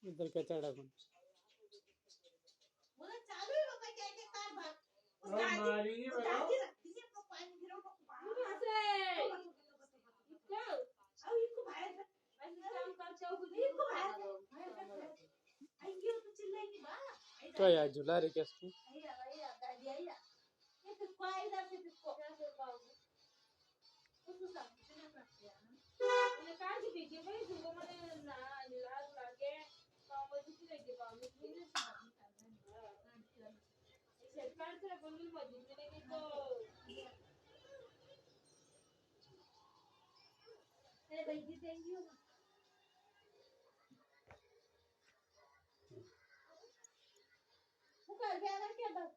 इधर क्या चढ़ा कौन बोला चालू है बाबा क्या क्या कार भाग मारेंगे वो दादी रखती है अपना पानी गिरो तो कहाँ से इसको अब इसको बाहर ऐसे काम करते हो कुछ इसको बाहर आएंगे तो चिल्लाएंगे बा तो यार झूला रे क्या इसको आइया दादी आइया ये किसको आया इधर से किसको क्या कर पाओगे उसको साथ में रखते हैं ना ये कहाँ से पीछे भाई सुबह मैंने ना लाल लाके पाँव में दूसरी लेके पाँव में दूसरी सामने सरकार से बोलने मजबूर लेके तो अरे भाई जी थैंक यू वो कर गया ना क्या बस